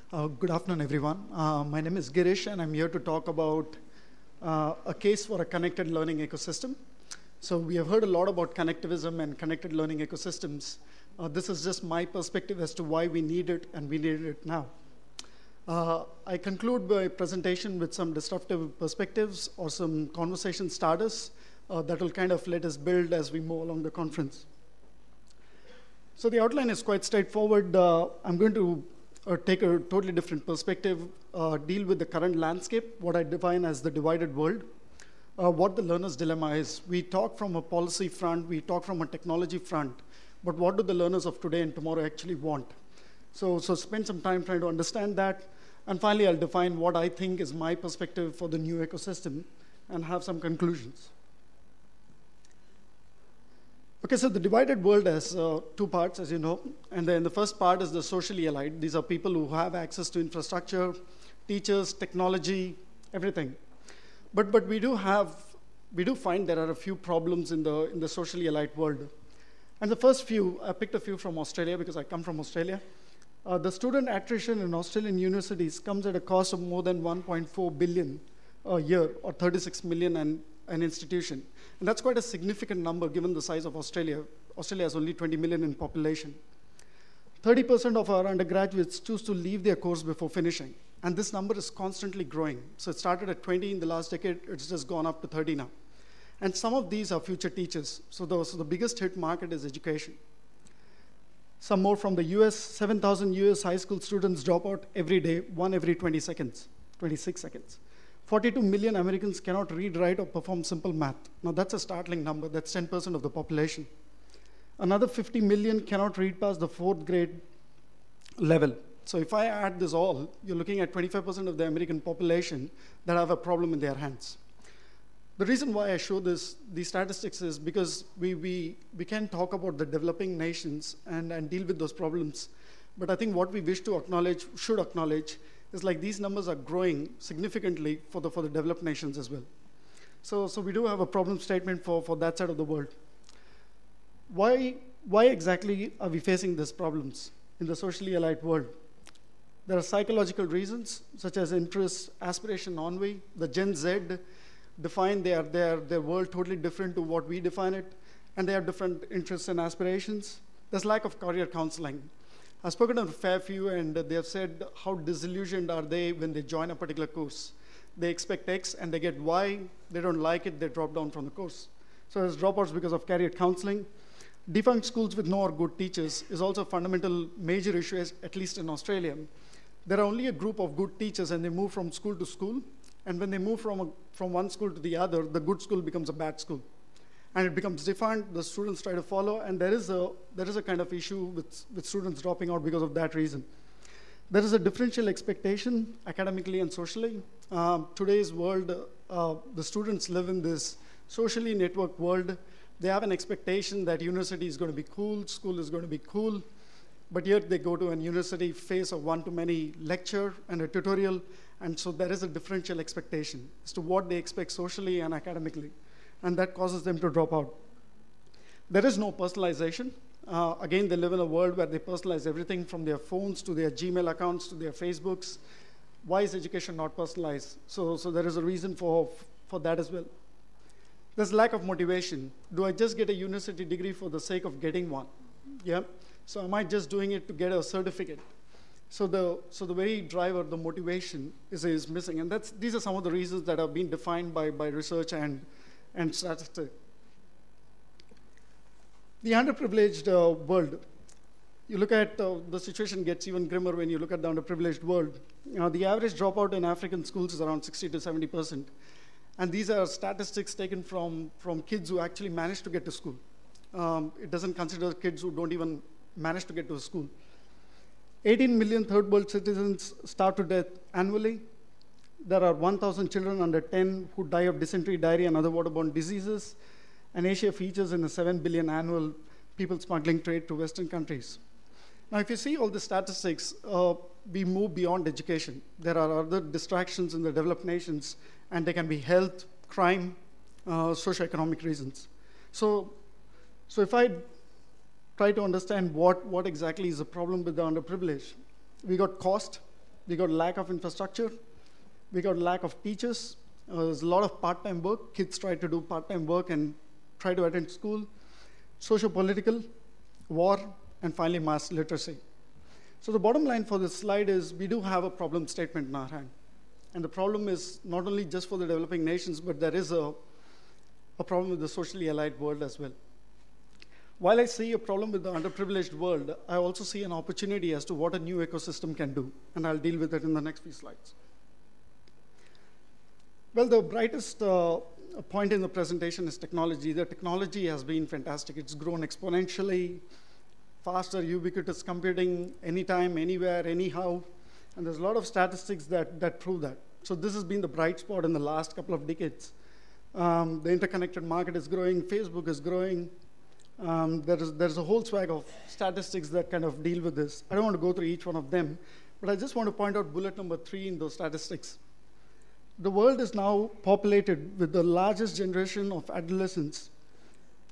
Good afternoon, everyone. My name is Girish, and I'm here to talk about a case for a connected learning ecosystem. So we have heard a lot about connectivism and connected learning ecosystems. This is just my perspective as to why we need it, and we need it now. I conclude my presentation with some disruptive perspectives or some conversation starters that will kind of let us build as we move along the conference. So the outline is quite straightforward. I'm going to take a totally different perspective, deal with the current landscape, what I define as the divided world, what the learner's dilemma is. We talk from a policy front, we talk from a technology front, but what do the learners of today and tomorrow actually want? So spend some time trying to understand that, and finally I'll define what I think is my perspective for the new ecosystem and have some conclusions. Okay, so the divided world has two parts, as you know, and then the first part is the socially allied. These are people who have access to infrastructure, teachers, technology, everything. But we do find there are a few problems in the socially allied world. And the first few, I picked a few from Australia because I come from Australia. The student attrition in Australian universities comes at a cost of more than 1.4 billion a year, or 36 million an institution. And that's quite a significant number given the size of Australia. Australia has only 20 million in population. 30% of our undergraduates choose to leave their course before finishing. And this number is constantly growing. So it started at 20 in the last decade, it's just gone up to 30 now. And some of these are future teachers. So the biggest hit market is education. Some more from the US, 7,000 US high school students drop out every day, one every 26 seconds. 42 million Americans cannot read, write, or perform simple math. Now that's a startling number. That's 10% of the population. Another 50 million cannot read past the 4th grade level. So if I add this all, you're looking at 25% of the American population that have a problem in their hands. The reason why I show these statistics is because we can talk about the developing nations and deal with those problems. But I think what we wish to acknowledge, should acknowledge, is like these numbers are growing significantly for the developed nations as well. So we do have a problem statement for that side of the world. Why exactly are we facing these problems in the socially allied world? There are psychological reasons, such as interest, aspiration, ennui. The Gen Z define their world totally different to what we define it, and they have different interests and aspirations. There's lack of career counseling. I've spoken to a fair few, and they have said how disillusioned are they when they join a particular course. They expect X, and they get Y. They don't like it, they drop down from the course. So there's dropouts because of career counseling. Defunct schools with no or good teachers is also a fundamental major issue, at least in Australia. There are only a group of good teachers, and they move from school to school. And when they move from one school to the other, the good school becomes a bad school. And it becomes defunct, the students try to follow, and there is a kind of issue with students dropping out because of that reason. There is a differential expectation academically and socially. Today's world, the students live in this socially networked world. They have an expectation that university is going to be cool, school is going to be cool, but yet they go to a university face of one-to-many lecture and a tutorial, and so there is a differential expectation as to what they expect socially and academically. And that causes them to drop out. There is no personalization. Again, they live in a world where they personalize everything from their phones to their Gmail accounts to their Facebooks. Why is education not personalized? So there is a reason for that as well. There's lack of motivation. Do I just get a university degree for the sake of getting one? Yeah. So am I just doing it to get a certificate? So the very driver, the motivation is missing. And these are some of the reasons that have been defined by research and statistics. The underprivileged world. You look at the situation gets even grimmer when you look at the underprivileged world. The average dropout in African schools is around 60 to 70%. And these are statistics taken from kids who actually manage to get to school. It doesn't consider kids who don't even manage to get to a school. 18 million third world citizens starve to death annually. There are 1,000 children under 10 who die of dysentery, diarrhea, and other waterborne diseases. And Asia features in a 7 billion annual people smuggling trade to Western countries. Now, if you see all the statistics, we move beyond education. There are other distractions in the developed nations, and they can be health, crime, socioeconomic reasons. So if I try to understand what exactly is the problem with the underprivileged, we got cost. We got lack of infrastructure. We got lack of teachers. There's a lot of part-time work. Kids try to do part-time work and try to attend school. Socio-political, war, and finally mass literacy. So the bottom line for this slide is we do have a problem statement in our hand. And the problem is not only just for the developing nations, but there is a problem with the socially allied world as well. While I see a problem with the underprivileged world, I also see an opportunity as to what a new ecosystem can do. And I'll deal with it in the next few slides. Well, the brightest point in the presentation is technology. The technology has been fantastic. It's grown exponentially, faster, ubiquitous computing, anytime, anywhere, anyhow. And there's a lot of statistics that prove that. So this has been the bright spot in the last couple of decades. The interconnected market is growing. Facebook is growing. There's a whole swag of statistics that kind of deal with this. I don't want to go through each one of them, but I just want to point out bullet number 3 in those statistics. The world is now populated with the largest generation of adolescents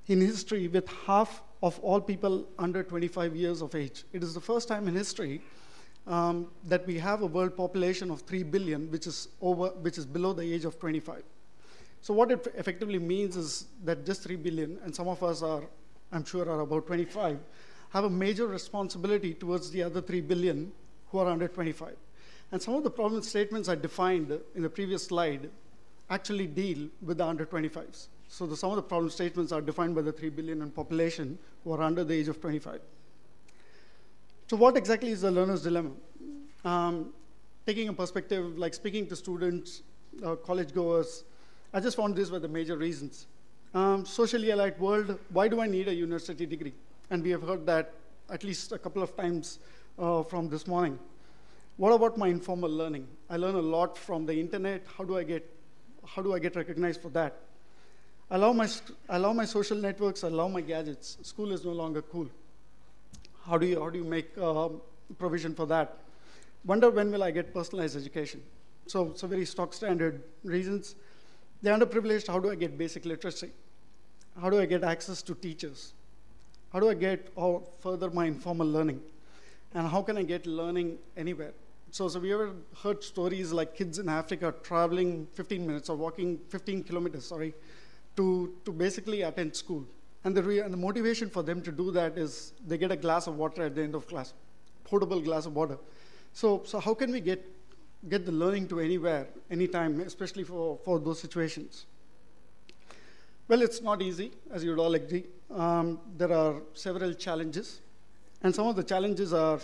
in history, with half of all people under 25 years of age. It is the first time in history that we have a world population of 3 billion, which is below the age of 25. So what it effectively means is that just 3 billion, and some of us are, I'm sure, are about 25, have a major responsibility towards the other 3 billion who are under 25. And some of the problem statements I defined in the previous slide actually deal with the under 25s. So some of the problem statements are defined by the 3 billion in population who are under the age of 25. So what exactly is the learner's dilemma? Taking a perspective like speaking to students, college goers, I just found these were the major reasons. Socially allied world, why do I need a university degree? And we have heard that at least a couple of times from this morning. What about my informal learning? I learn a lot from the internet. How do I get recognized for that? I love my social networks. I love my gadgets. School is no longer cool. How do you make provision for that? Wonder when will I get personalized education? So very stock standard reasons. The underprivileged, how do I get basic literacy? How do I get access to teachers? How do I get further my informal learning? And how can I get learning anywhere? So we ever heard stories like kids in Africa traveling 15 minutes or walking 15 kilometers, to basically attend school. And the motivation for them to do that is they get a glass of water at the end of class, portable glass of water. So how can we get the learning to anywhere, anytime, especially for those situations? Well, it's not easy, as you'd all agree. There are several challenges. And some of the challenges are,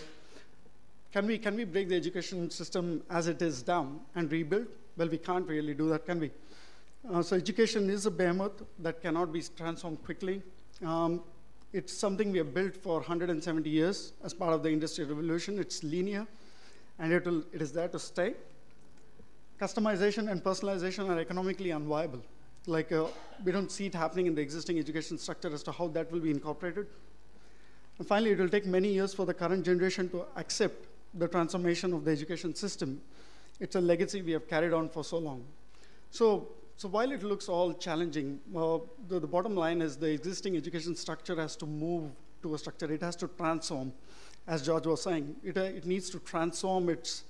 can we break the education system as it is down and rebuild? Well, we can't really do that, can we? So education is a behemoth that cannot be transformed quickly. It's something we have built for 170 years as part of the Industrial Revolution. It's linear, and it is there to stay. Customization and personalization are economically unviable. We don't see it happening in the existing education structure as to how that will be incorporated. And finally, it will take many years for the current generation to accept the transformation of the education system. It's a legacy we have carried on for so long. So while it looks all challenging, the bottom line is the existing education structure has to move to a structure. It has to transform, as George was saying. It needs to transform its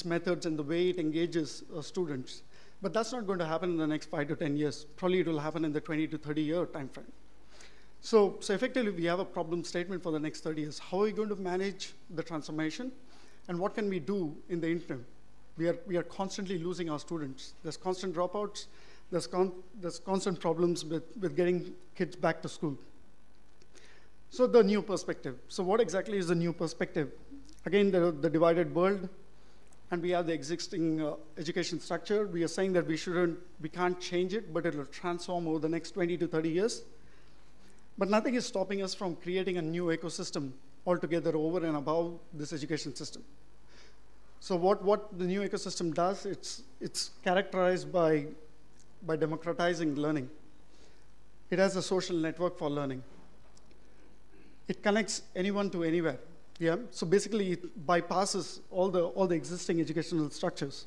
methods and the way it engages students. But that's not going to happen in the next 5 to 10 years. Probably it will happen in the 20 to 30 year time frame. So effectively, we have a problem statement for the next 30 years. How are we going to manage the transformation? And what can we do in the interim? We are constantly losing our students. There's constant dropouts. There's constant problems with getting kids back to school. So the new perspective. So what exactly is the new perspective? Again, the divided world, and we have the existing education structure. We are saying that we can't change it, but it will transform over the next 20 to 30 years. But nothing is stopping us from creating a new ecosystem altogether over and above this education system. So what the new ecosystem does, it's characterized by democratizing learning. It has a social network for learning. It connects anyone to anywhere. Yeah. So basically, it bypasses all the existing educational structures.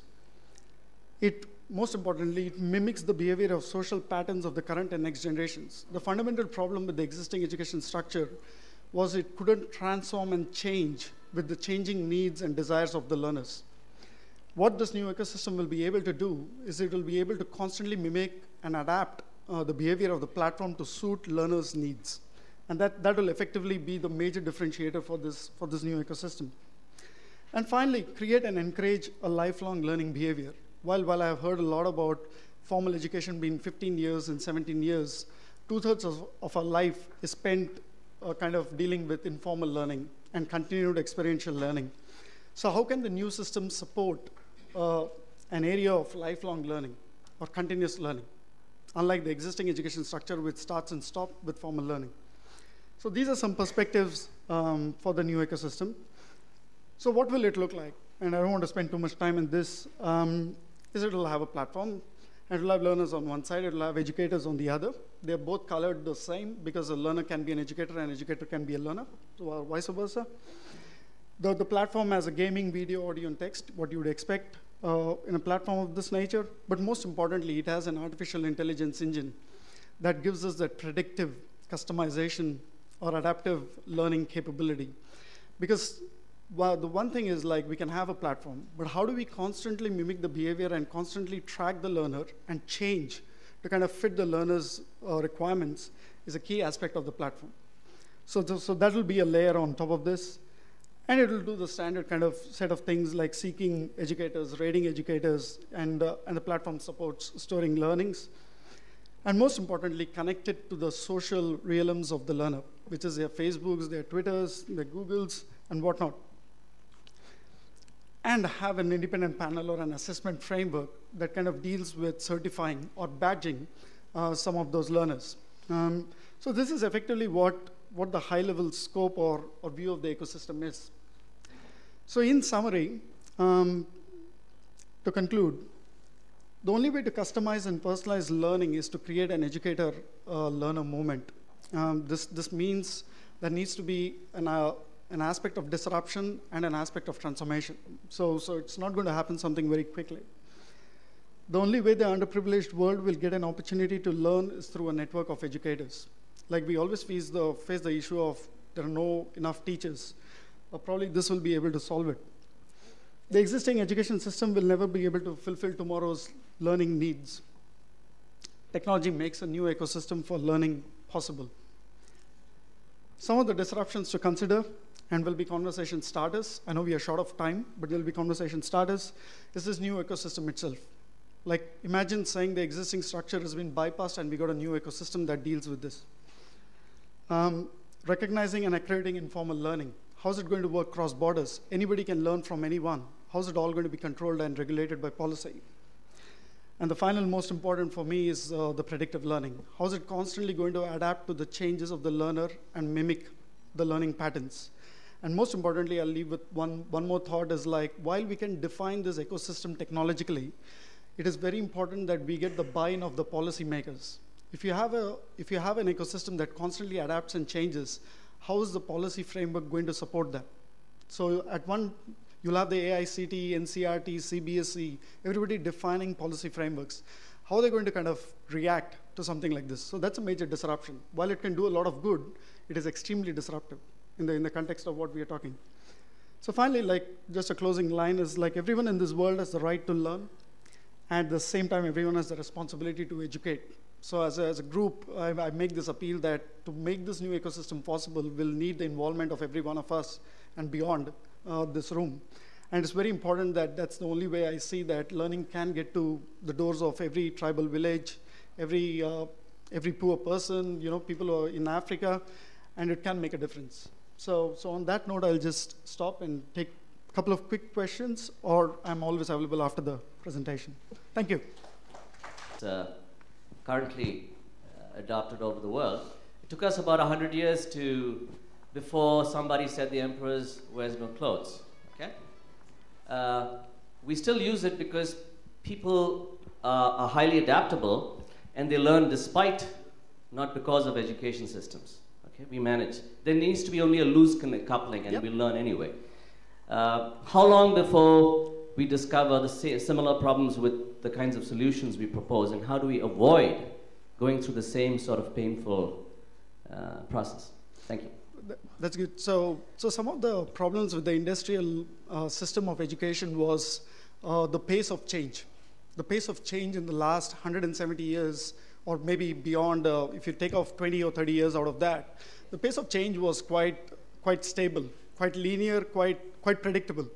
Most importantly, it mimics the behavior of social patterns of the current and next generations. The fundamental problem with the existing education structure was it couldn't transform and change with the changing needs and desires of the learners. What this new ecosystem will be able to do is it will be able to constantly mimic and adapt the behavior of the platform to suit learners' needs. And that will effectively be the major differentiator for this new ecosystem. And finally, create and encourage a lifelong learning behavior. While I have heard a lot about formal education being 15 years and 17 years, 2/3 of our life is spent kind of dealing with informal learning and continued experiential learning. So how can the new system support an area of lifelong learning or continuous learning, unlike the existing education structure which starts and stops with formal learning? So these are some perspectives for the new ecosystem. So what will it look like? And I don't want to spend too much time in this. Is it will have a platform, and it will have learners on one side, it will have educators on the other. They're both colored the same because a learner can be an educator and an educator can be a learner, or vice versa. The platform has a gaming, video, audio, and text, what you would expect in a platform of this nature. But most importantly, it has an artificial intelligence engine that gives us that predictive customization or adaptive learning capability. Because the one thing is, like, we can have a platform, but how do we constantly mimic the behavior and constantly track the learner and change to kind of fit the learner's requirements is a key aspect of the platform. So that will be a layer on top of this. And it will do the standard kind of set of things like seeking educators, rating educators, and the platform supports storing learnings. And most importantly, connect it to the social realms of the learner, which is their Facebooks, their Twitters, their Googles, and whatnot. And have an independent panel or an assessment framework that kind of deals with certifying or badging some of those learners. So this is effectively what the high-level scope or view of the ecosystem is. So in summary, to conclude, the only way to customize and personalize learning is to create an educator-learner moment. This means there needs to be an aspect of disruption and an aspect of transformation. So it's not going to happen something very quickly. The only way the underprivileged world will get an opportunity to learn is through a network of educators. Like we always face the issue of there are no enough teachers. Probably this will be able to solve it. The existing education system will never be able to fulfill tomorrow's learning needs. Technology makes a new ecosystem for learning possible. Some of the disruptions to consider, and will be conversation starters. I know we are short of time, but there will be conversation starters, is this new ecosystem itself. Like, imagine saying the existing structure has been bypassed and we got a new ecosystem that deals with this. Recognizing and accrediting informal learning. How's it going to work cross borders? Anybody can learn from anyone. How's it all going to be controlled and regulated by policy? And the final most important for me is the predictive learning. How's it constantly going to adapt to the changes of the learner and mimic the learning patterns? And most importantly, I'll leave with one more thought is like, while we can define this ecosystem technologically, it is very important that we get the buy-in of the policymakers. If you have an ecosystem that constantly adapts and changes, how is the policy framework going to support that? So at one, you'll have the AICTE, NCRT, CBSE, everybody defining policy frameworks. How are they going to kind of react to something like this? So that's a major disruption. While it can do a lot of good, it is extremely disruptive in the context of what we are talking. So finally, like, just a closing line is like, everyone in this world has the right to learn, and at the same time, everyone has the responsibility to educate. So as a group, I make this appeal that to make this new ecosystem possible, we'll need the involvement of every one of us and beyond this room. And it's very important that that's the only way I see that learning can get to the doors of every tribal village, every poor person, people who are in Africa, and it can make a difference. So on that note, I'll just stop and take a couple of quick questions, or I'm always available after the presentation. Thank you. It's currently adopted over the world. It took us about 100 years before somebody said the emperor wears no clothes. Okay? We still use it because people are highly adaptable, and they learn despite, not because of education systems. Okay? We manage. There needs to be only a loose coupling, and we learn anyway. How long before we discover the similar problems with the kinds of solutions we propose, and how do we avoid going through the same sort of painful process? Thank you. That's good. So some of the problems with the industrial system of education was the pace of change. The pace of change in the last 170 years, or maybe beyond, if you take off 20 or 30 years out of that, the pace of change was quite stable, quite linear, quite predictable.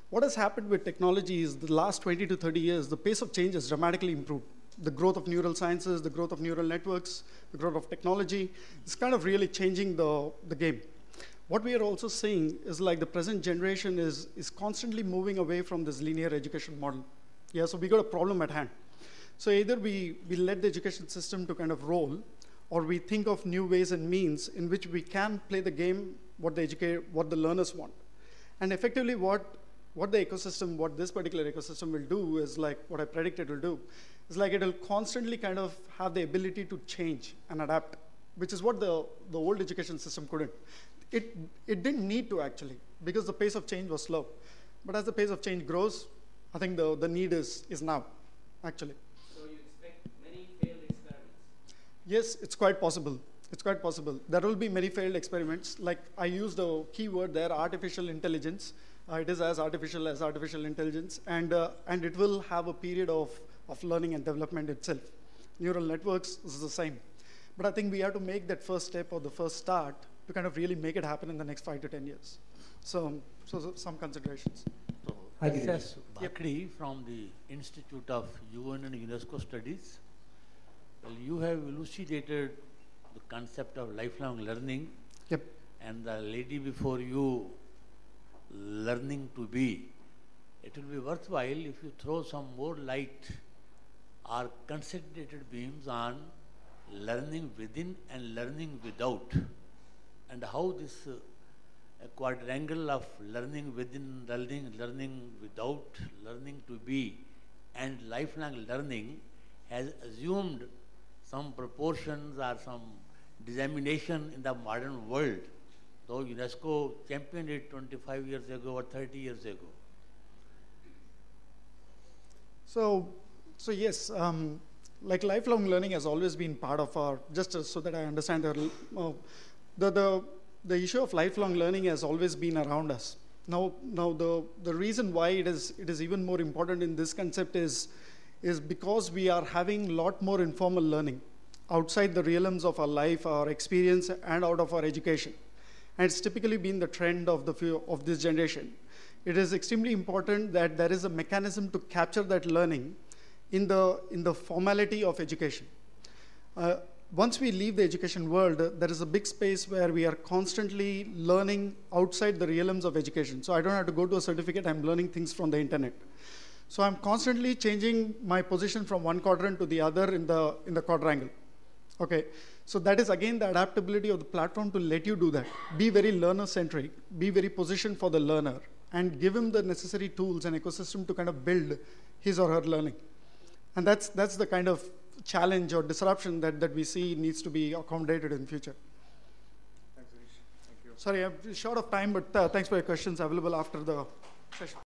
What has happened with technology is the last 20 to 30 years, the pace of change has dramatically improved. The growth of neural sciences, the growth of neural networks, the growth of technology is kind of really changing the game. What we are also seeing is like the present generation is constantly moving away from this linear education model. Yeah, so we got a problem at hand. So either we let the education system to kind of roll, or we think of new ways and means in which we can play the game what the learners want. And effectively what this particular ecosystem will do is like what I predict it will do, is like it will constantly kind of have the ability to change and adapt, which is what the old education system couldn't. It didn't need to actually, because the pace of change was slow. But as the pace of change grows, I think the need is now, actually. So you expect many failed experiments? Yes, it's quite possible. It's quite possible. There will be many failed experiments. Like I used a keyword there, artificial intelligence. It is as artificial as artificial intelligence, and it will have a period of learning and development itself. Neural networks is the same. But I think we have to make that first step or the first start to kind of really make it happen in the next 5 to 10 years. So some considerations. So, SS Bakri from the Institute of UN and UNESCO Studies. Well, you have elucidated the concept of lifelong learning. Yep. And the lady before you, learning to be. It will be worthwhile if you throw some more light or concentrated beams on learning within and learning without, and how this quadrangle of learning within, learning without, learning to be, and lifelong learning has assumed some proportions or some dissemination in the modern world, though UNESCO championed it 25 years ago or 30 years ago. So yes, like lifelong learning has always been part of our, just so that I understand, the issue of lifelong learning has always been around us. Now the reason why it is even more important in this concept is because we are having a lot more informal learning outside the realms of our life, our experience, and out of our education. And it's typically been the trend of this generation. It is extremely important that there is a mechanism to capture that learning in the formality of education. Once we leave the education world, there is a big space where we are constantly learning outside the realms of education. So I don't have to go to a certificate, I'm learning things from the internet. So I'm constantly changing my position from one quadrant to the other in the quadrangle. Okay, so that is again the adaptability of the platform to let you do that. Be very learner-centric, be very positioned for the learner, and give him the necessary tools and ecosystem to kind of build his or her learning. And that's the kind of challenge or disruption that we see needs to be accommodated in future. Thanks, Girish. Thank you. Sorry, I'm short of time, but thanks for your questions available after the session.